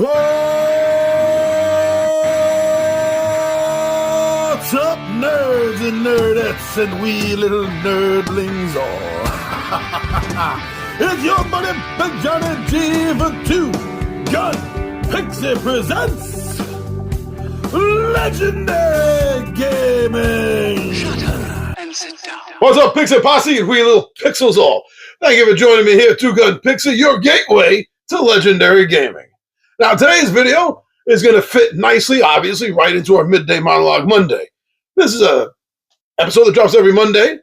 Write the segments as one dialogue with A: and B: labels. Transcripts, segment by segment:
A: What's up, nerds and nerdettes and wee little nerdlings all? It's your buddy Big Johnny G for Two Gun Pixie presents Legendary Gaming.
B: Shut up and sit down.
A: What's up, Pixie Posse and wee little pixels all? Thank you for joining me here, Two Gun Pixie, your gateway to Legendary Gaming. Now, today's video is going to fit nicely, obviously, right into our Midday Monologue Monday. This is a episode that drops every Monday, and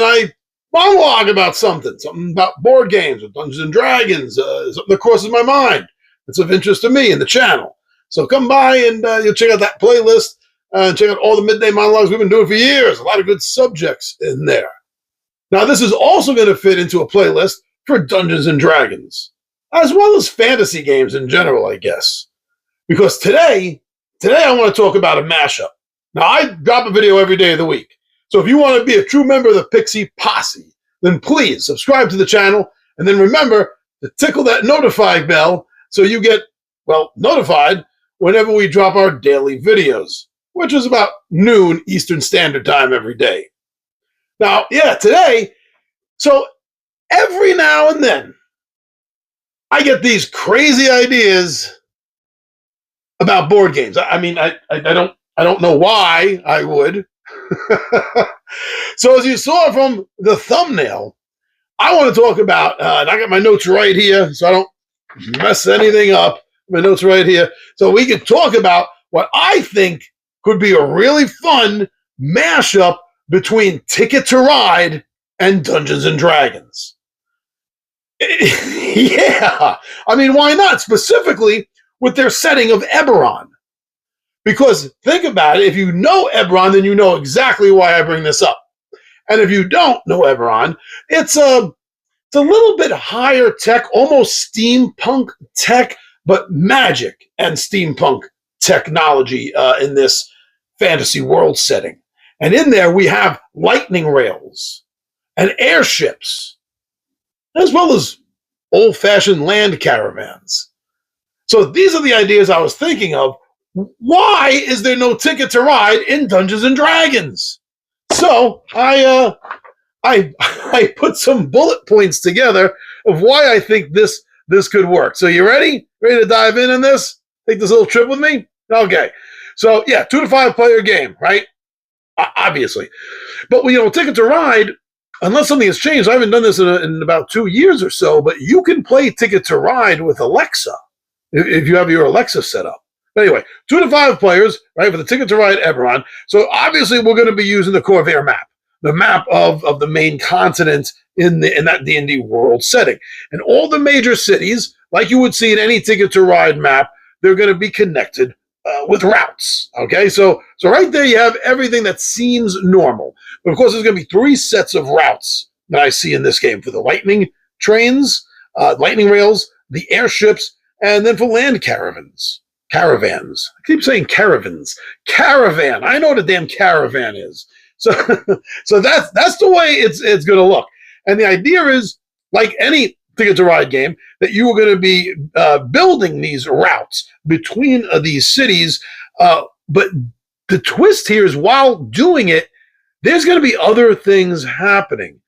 A: I monologue about something about board games or Dungeons and Dragons, something that crosses my mind that's of interest to me and the channel. So come by and you'll check out that playlist and check out all the Midday Monologues we've been doing for years. A lot of good subjects in there. Now, this is also going to fit into a playlist for Dungeons and Dragons, as well as fantasy games in general, I guess. Because today I want to talk about a mashup. Now, I drop a video every day of the week. So if you want to be a true member of the Pixie Posse, then please subscribe to the channel. And then remember to tickle that notify bell so you get, well, notified whenever we drop our daily videos, which is about noon Eastern Standard Time every day. Now, today, so every now and then, I get these crazy ideas about board games. I mean, I don't know why I would. So as you saw from the thumbnail, I want to talk about, and I got my notes right here, so I don't mess anything up. My notes right here. So we could talk about what I think could be a really fun mashup between Ticket to Ride and Dungeons and Dragons. Yeah, I mean, why not? Specifically with their setting of Eberron. Because think about it, if you know Eberron, then you know exactly why I bring this up. And if you don't know Eberron, it's a little bit higher tech, almost steampunk tech, but magic and steampunk technology in this fantasy world setting. And in there we have lightning rails and airships, as well as old-fashioned land caravans. So these are the ideas I was thinking of. Why is there no Ticket to Ride in Dungeons and Dragons? So I put some bullet points together of why I think this could work. So you ready? Ready to dive in this? Take this little trip with me? Okay. So yeah, 2 to 5 player game, right? Obviously. But Ticket to Ride, unless something has changed, I haven't done this in about 2 years or so, but you can play Ticket to Ride with Alexa if you have your Alexa set up. But anyway, 2 to 5 players, right, for the Ticket to Ride Eberron. So obviously we're going to be using the Corvair map, the map of the main continent in that D&D world setting. And all the major cities, like you would see in any Ticket to Ride map, they're going to be connected with routes. Okay, so right there you have everything that seems normal. But of course, there's going to be 3 sets of routes that I see in this game for the lightning trains, lightning rails, the airships, and then for land caravans. Caravans. I keep saying caravans. Caravan. I know what a damn caravan is. So that's the way it's going to look. And the idea is, like any Ticket to Ride game, that you are going to be building these routes between these cities. But the twist here is, while doing it, there's going to be other things happening.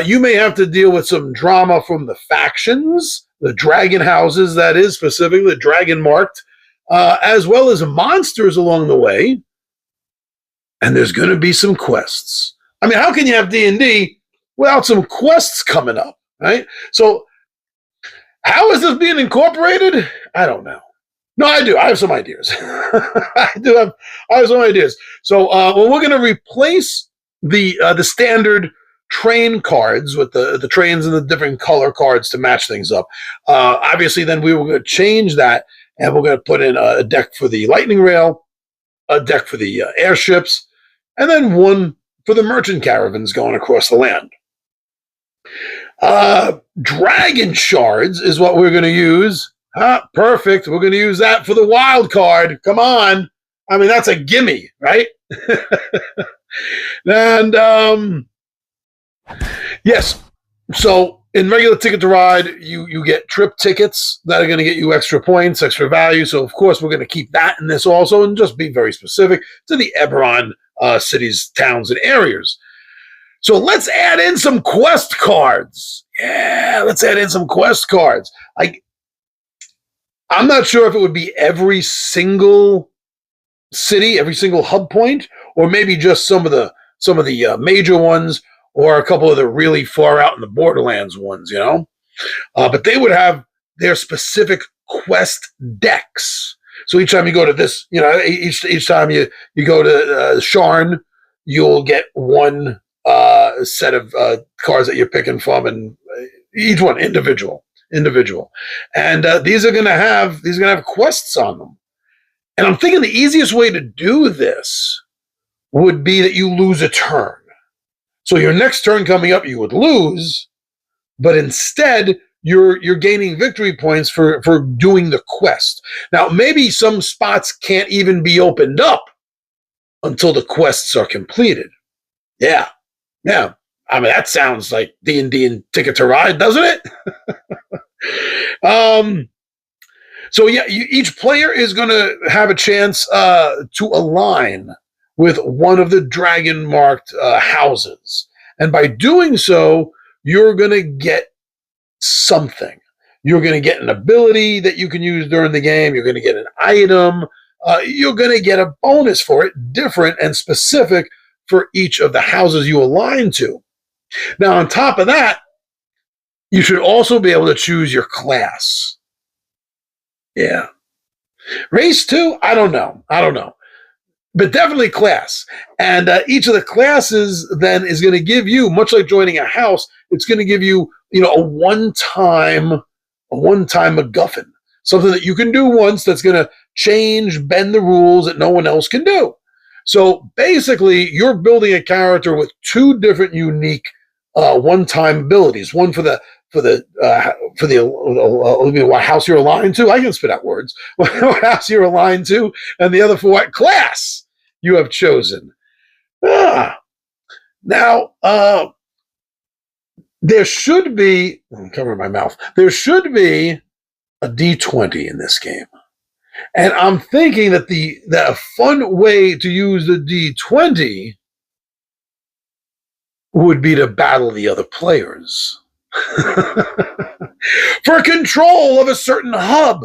A: You may have to deal with some drama from the factions, the dragon houses, that is, specifically dragon marked, as well as monsters along the way. And there's going to be some quests. I mean, how can you have D&D without some quests coming up, right? So how is this being incorporated? I don't know. No, I do. I have some ideas. I have some ideas. So we're going to replace the standard train cards with the trains and the different color cards to match things up. Obviously, then we were going to change that, and we're going to put in a deck for the lightning rail, a deck for the airships, and then one for the merchant caravans going across the land. Dragon shards is what we're going to use. Perfect. We're going to use that for the wild card. Come on. I mean, that's a gimme, right? And yes, so in regular Ticket to Ride, you get trip tickets that are going to get you extra points, extra value. So, of course, we're going to keep that in this also and just be very specific to the Eberron cities, towns, and areas. So let's add in some quest cards. Yeah, let's add in some quest cards. I'm not sure if it would be every single city, every single hub point, or maybe just some of the major ones, or a couple of the really far out in the borderlands ones, but they would have their specific quest decks. So each time you go to this, each time you go to Sharn, you'll get one set of cards that you're picking from, and each one individual, and these are going to have quests on them. And I'm thinking the easiest way to do this would be that you lose a turn. So your next turn coming up, you would lose, but instead you're gaining victory points for doing the quest. Now, maybe some spots can't even be opened up until the quests are completed. Yeah. I mean, that sounds like D&D and Ticket to Ride, doesn't it? So yeah, each player is going to have a chance to align with one of the dragon-marked houses. And by doing so, you're going to get something. You're going to get an ability that you can use during the game. You're going to get an item. You're going to get a bonus for it, different and specific for each of the houses you align to. Now, on top of that, you should also be able to choose your class. Yeah. Race 2? I don't know. But definitely class. And each of the classes then is going to give you, much like joining a house, it's going to give you, a one-time MacGuffin. Something that you can do once that's going to bend the rules that no one else can do. So basically, you're building a character with two different unique one-time abilities. One for the what house you're aligned to. I can spit out words. What house you're aligned to, and the other for what class you have chosen. Now, there should be. I'm covering my mouth. There should be a D20 in this game, and I'm thinking that a fun way to use the D20 would be to battle the other players. For control of a certain hub.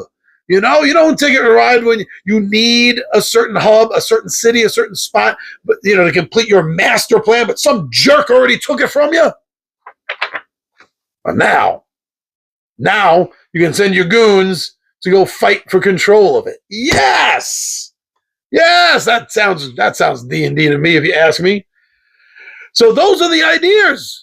A: You don't take it a ride when you need a certain hub, a certain city, a certain spot, but to complete your master plan, but some jerk already took it from you. But now you can send your goons to go fight for control of it. Yes, that sounds D&D to me, if you ask me. So those are the ideas.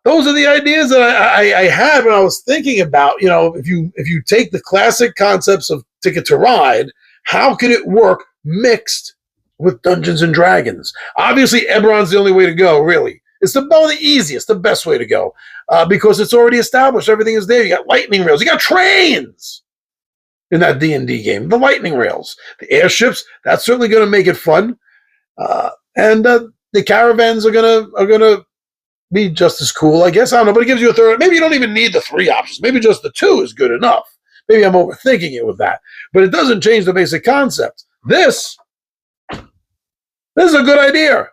A: Those are the ideas that I had when I was thinking about, if you take the classic concepts of Ticket to Ride, how can it work mixed with Dungeons and Dragons? Obviously, Eberron's the only way to go, really. It's the easiest, the best way to go, because it's already established. Everything is there. You got lightning rails. You got trains in that D&D game. The lightning rails. The airships, that's certainly going to make it fun. And the caravans are gonna be just as cool, I guess. I don't know, but it gives you a third. Maybe you don't even need the 3 options. Maybe just the 2 is good enough. Maybe I'm overthinking it with that. But it doesn't change the basic concept. This is a good idea.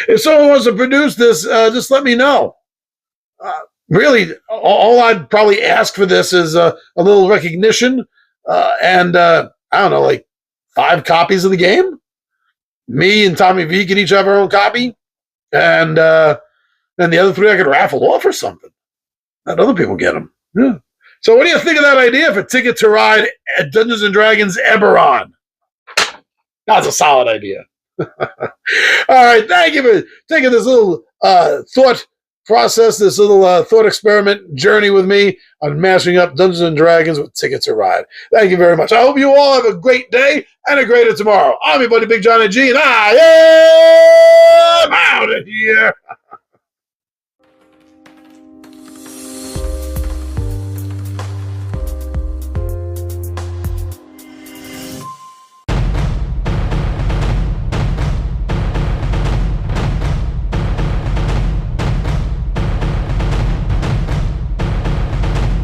A: If someone wants to produce this, just let me know. Really, all I'd probably ask for this is a little recognition and, I don't know, like 5 copies of the game. Me and Tommy V can each have our own copy. And then the other 3 I could raffle off or something. Let other people get them. Yeah. So what do you think of that idea for Ticket to Ride at Dungeons & Dragons Eberron? That's a solid idea. All right, thank you for taking this little thought process, this little thought experiment journey with me on mastering up Dungeons & Dragons with Ticket to Ride. Thank you very much. I hope you all have a great day and a greater tomorrow. I'm your buddy Big Johnny G, and I am out of here.